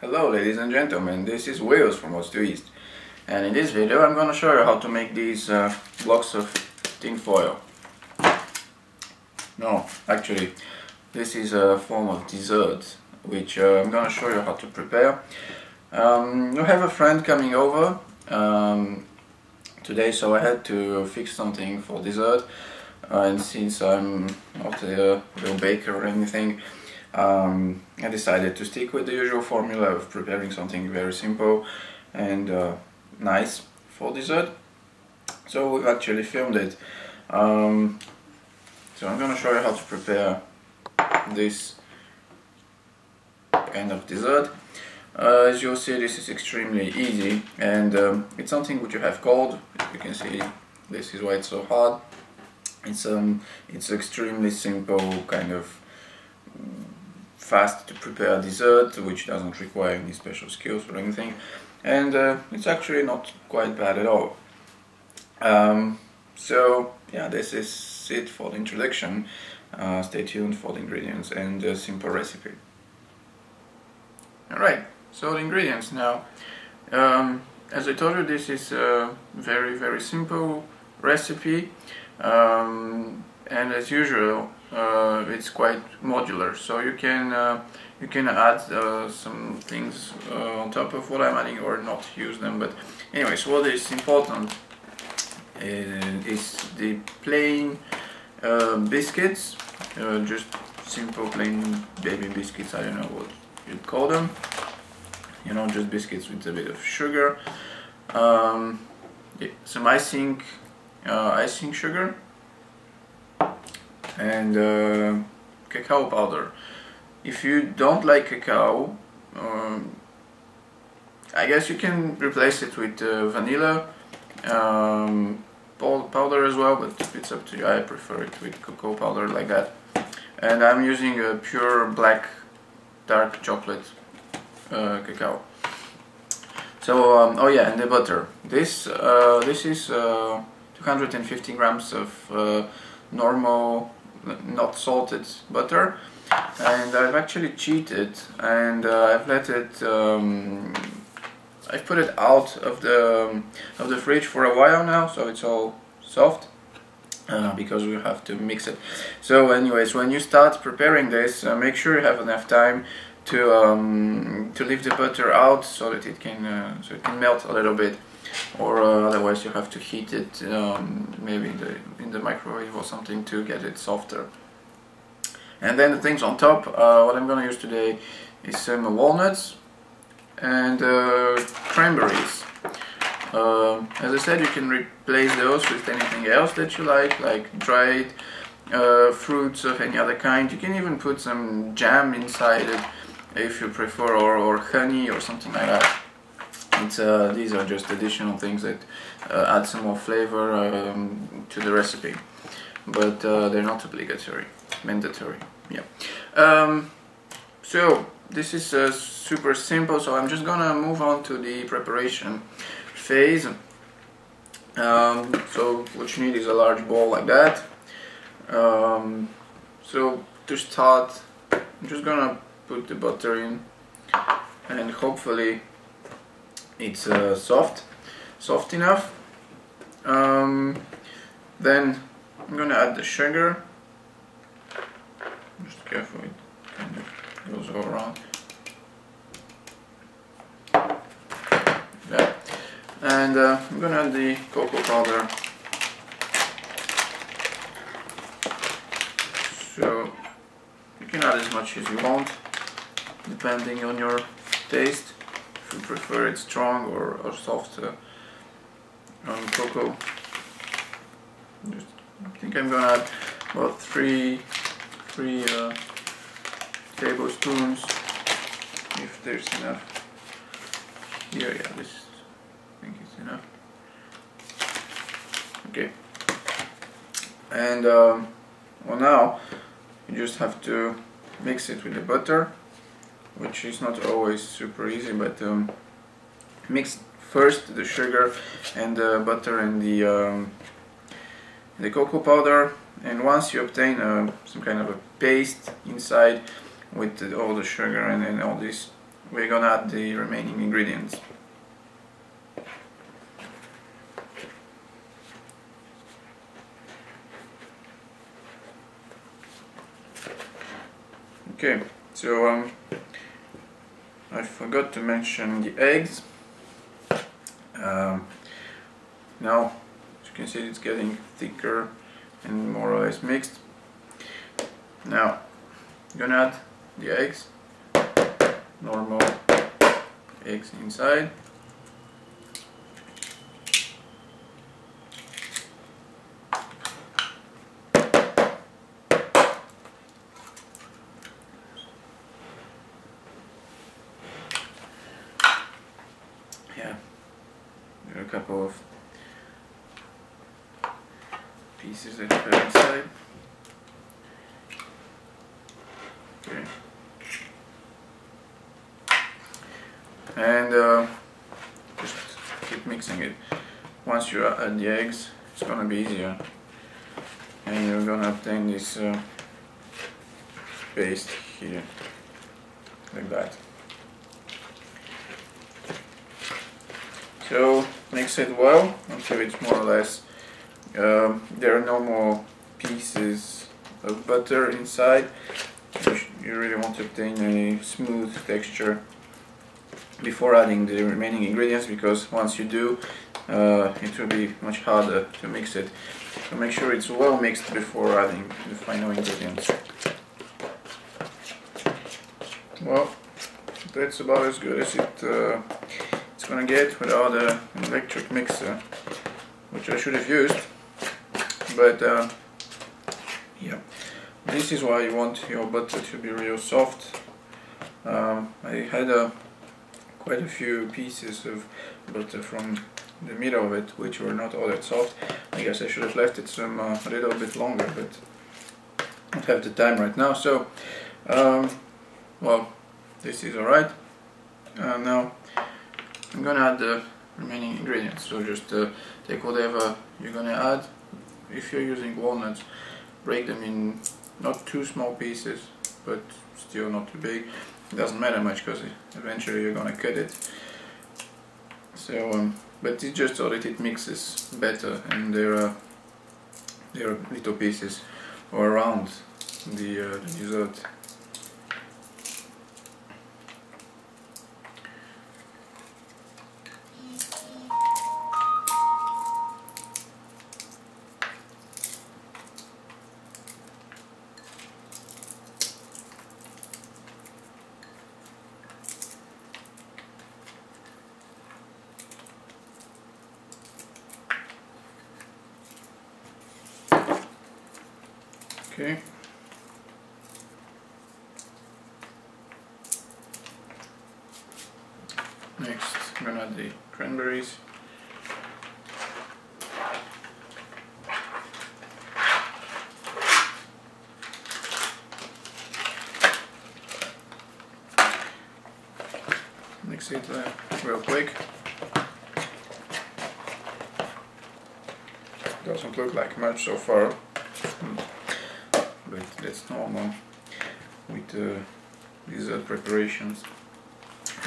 Hello ladies and gentlemen, this is Wales from West to East, and in this video I'm going to show you how to make these blocks of tin foil. No, actually this is a form of dessert which I'm going to show you how to prepare. You have a friend coming over today, so I had to fix something for dessert, and since I'm not a real baker or anything, I decided to stick with the usual formula of preparing something very simple and nice for dessert. So we've actually filmed it. So I'm going to show you how to prepare this kind of dessert. As you'll see, this is extremely easy, and it's something which you have cold. You can see this is why it's so hard. It's extremely simple, kind of fast to prepare dessert, which doesn't require any special skills or anything, and it's actually not quite bad at all. So yeah, this is it for the introduction. Stay tuned for the ingredients and the simple recipe. Alright, so the ingredients now. As I told you, this is a very simple recipe, and as usual it's quite modular, so you can add some things on top of what I'm adding or not use them. But anyways, what is important is the plain biscuits, just simple plain baby biscuits. I don't know what you'd call them, you know, just biscuits with a bit of sugar, some icing sugar, and cacao powder. If you don't like cacao, I guess you can replace it with vanilla powder as well, but it's up to you. I prefer it with cocoa powder like that. And I'm using a pure black dark chocolate cacao. So oh yeah, and the butter. This is 250 grams of normal, not salted butter, and I've actually cheated, and I've let it I've put it out of the fridge for a while now, so it's all soft, because we have to mix it. So anyways, when you start preparing this, make sure you have enough time to leave the butter out so that it can melt a little bit, or otherwise you have to heat it maybe in the microwave or something to get it softer. And then the things on top, what I'm going to use today is some walnuts and cranberries. As I said, you can replace those with anything else that you like dried fruits of any other kind. You can even put some jam inside it if you prefer, or honey or something like that. These are just additional things that add some more flavor to the recipe, but they're not obligatory, mandatory. Yeah. So this is super simple, so I'm just gonna move on to the preparation phase. So what you need is a large bowl like that. So to start, I'm just gonna put the butter in, and hopefully it's soft enough. Then I'm gonna add the sugar. Just careful, it kind of goes all around. Yeah. And I'm gonna add the cocoa powder. So you can add as much as you want, depending on your taste. If you prefer it strong or soft cocoa. I think I'm gonna add about three tablespoons, if there's enough. Here, yeah, this, I think it's enough. Okay. And well, now you just have to mix it with the butter, which is not always super easy, but mix first the sugar and the butter and the cocoa powder, and once you obtain some kind of a paste inside with all the sugar and all this we're gonna add the remaining ingredients. Okay, so I forgot to mention the eggs. Now, as you can see, it's getting thicker and more or less mixed. Now, I'm gonna add the eggs, normal eggs inside. Yeah, there are a couple of pieces that are inside. Okay. And just keep mixing it. Once you add the eggs, it's gonna be easier, and you're gonna obtain this paste here, like that. So mix it well until it's more or less there are no more pieces of butter inside. You really want to obtain a smooth texture before adding the remaining ingredients, because once you do, it will be much harder to mix it. So make sure it's well mixed before adding the final ingredients. Well, that's about as good as it's gonna get without an electric mixer, which I should have used. But yeah, this is why you want your butter to be real soft. I had quite a few pieces of butter from the middle of it which were not all that soft. I guess I should have left it a little bit longer, but I don't have the time right now. So well, this is alright. Now I'm gonna add the remaining ingredients. So just take whatever you're gonna add. If you're using walnuts, break them in not too small pieces, but still not too big. It doesn't matter much because eventually you're gonna cut it. So, but it's just so that it mixes better, and there are little pieces all around the dessert. Okay. Next, I'm gonna add the cranberries. Mix it real quick. Doesn't look like much so far, but that's normal with dessert preparations.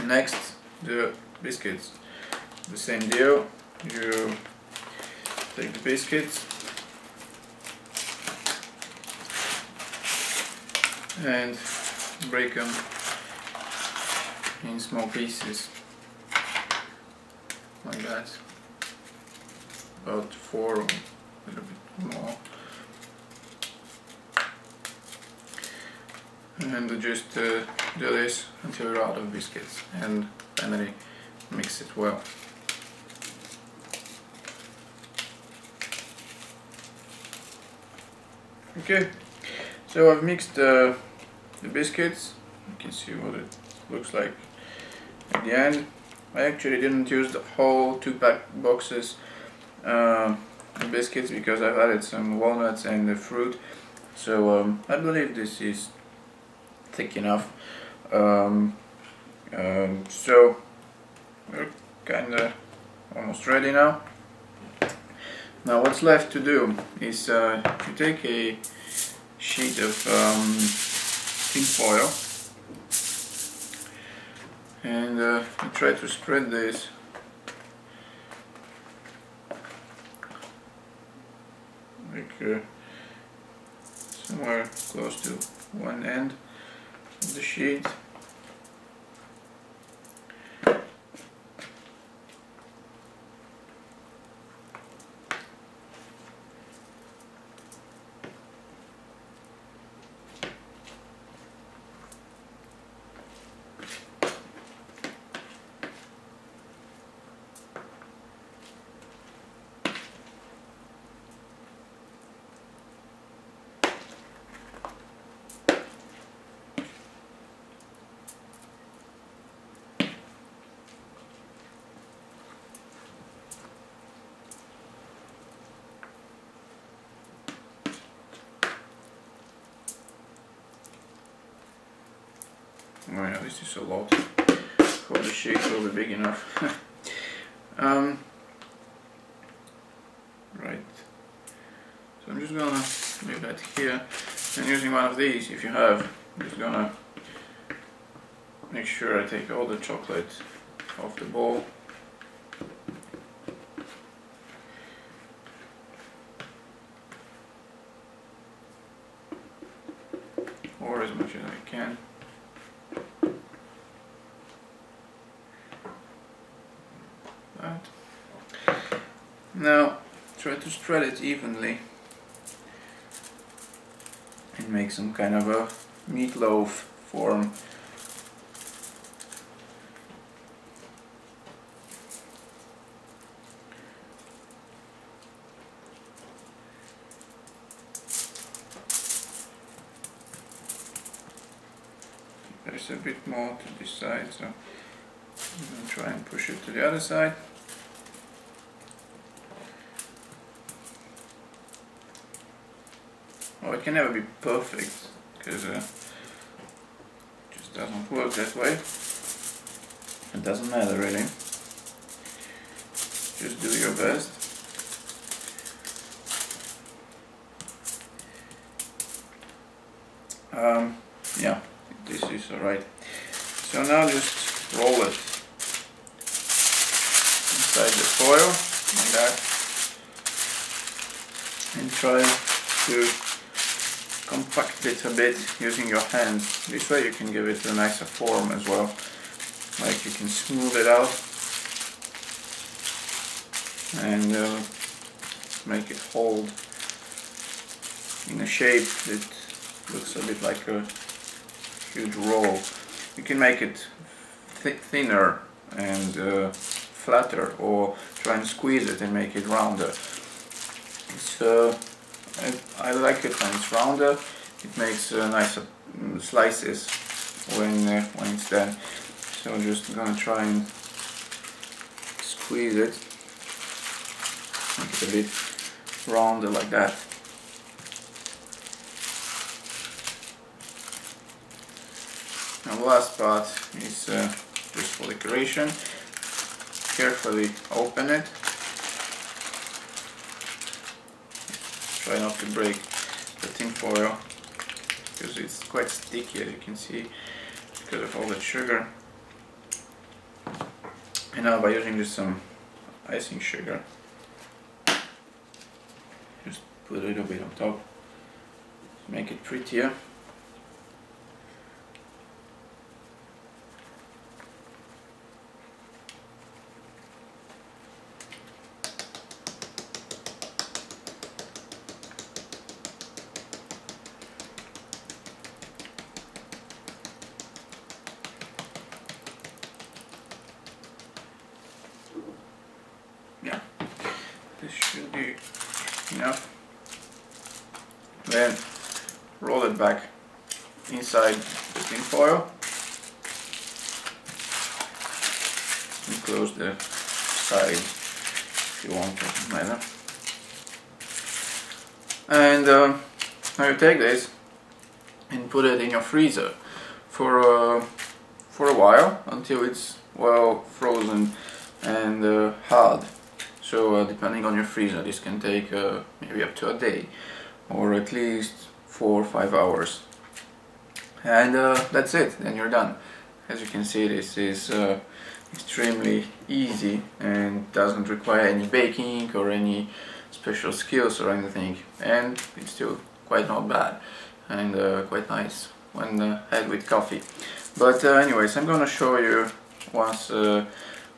Next, the biscuits. The same deal. You take the biscuits and break them in small pieces, like that. About 4 or a little bit more. And just do this until you're out of biscuits, and finally mix it well. Okay, so I've mixed the biscuits. You can see what it looks like at the end. I actually didn't use the whole 2-pack boxes of biscuits because I've added some walnuts and the fruit, so I believe this is thick enough. So we're kinda almost ready now. Now what's left to do is you take a sheet of tin foil and you try to spread this like somewhere close to one end of the sheet. Oh yeah, this is a lot. Hope the sheet will be big enough. Right. So I'm just gonna leave that here, and using one of these, if you have, I'm just gonna make sure I take all the chocolate off the bowl. Or as much as I can. Now try to spread it evenly and make some kind of a meatloaf form. There's a bit more to this side, so I'm going to try and push it to the other side. Well, it can never be perfect, because it just doesn't work that way. It doesn't matter really. Just do your best. Yeah, this is alright. So now just roll it inside the foil, like that, and try to compact it a bit using your hands. This way you can give it a nicer form as well. Like you can smooth it out and make it hold in a shape that looks a bit like a huge roll. You can make it thinner and flatter, or try and squeeze it and make it rounder. So I like it when it's rounder. It makes nicer slices when it's done. So I'm just gonna try and squeeze it, make it a bit rounder like that. Now the last part is just for decoration. Carefully open it. Try not to break the tin foil, because it's quite sticky, as you can see, because of all the sugar. And now by using just some icing sugar, just put a little bit on top to make it prettier. Yeah, this should be enough. Then roll it back inside the tin foil and close the side if you want, doesn't matter. And now you take this and put it in your freezer for a while, until it's well frozen and hard. So depending on your freezer, this can take maybe up to a day, or at least 4 or 5 hours. And that's it, then you're done. as you can see, this is extremely easy and doesn't require any baking or any special skills or anything, and it's still quite not bad and quite nice when had with coffee. But anyways, I'm gonna show you once. I'm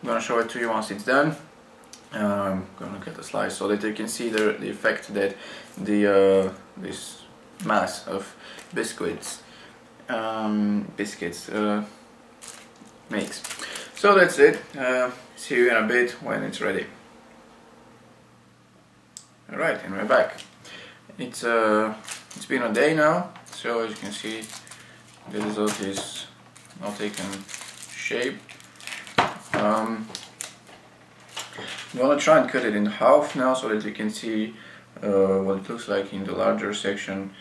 gonna show it to you once it's done. I'm gonna get a slice so that you can see the effect that this mass of biscuits makes. So that's it. See you in a bit when it's ready. Alright, and we're back. It's been a day now, so as you can see, the result is now taken shape. I'm gonna try and cut it in half now so that you can see what it looks like in the larger section.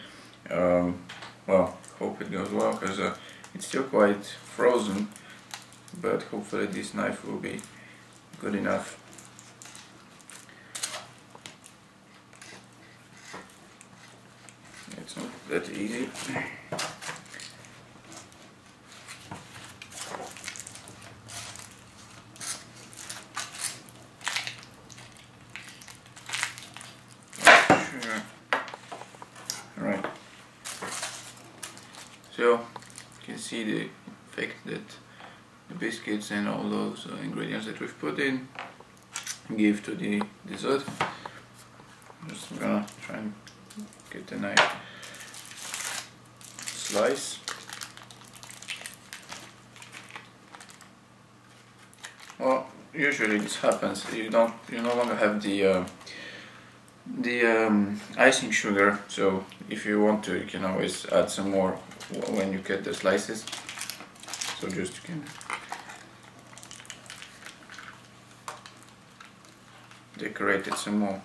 Well, hope it goes well, because it's still quite frozen, but hopefully this knife will be good enough. It's not that easy. Right. So you can see the effect that the biscuits and all those ingredients that we've put in give to the dessert. Just gonna try and get the knife slice. Well, usually this happens. You no longer have the icing sugar, so if you want to, you can always add some more when you cut the slices. So just you can decorate it some more.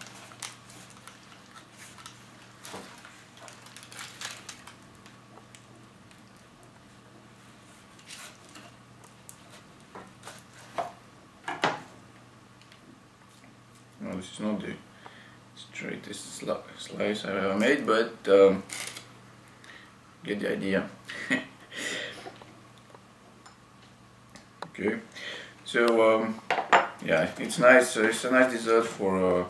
No, this is not the straightest slice I've ever made, but get the idea. Okay, so yeah, it's nice. It's a nice dessert for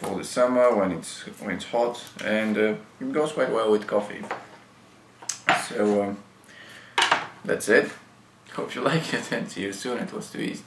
the summer when it's hot, and it goes quite well with coffee. So that's it. Hope you like it, and see you soon. It was too easy.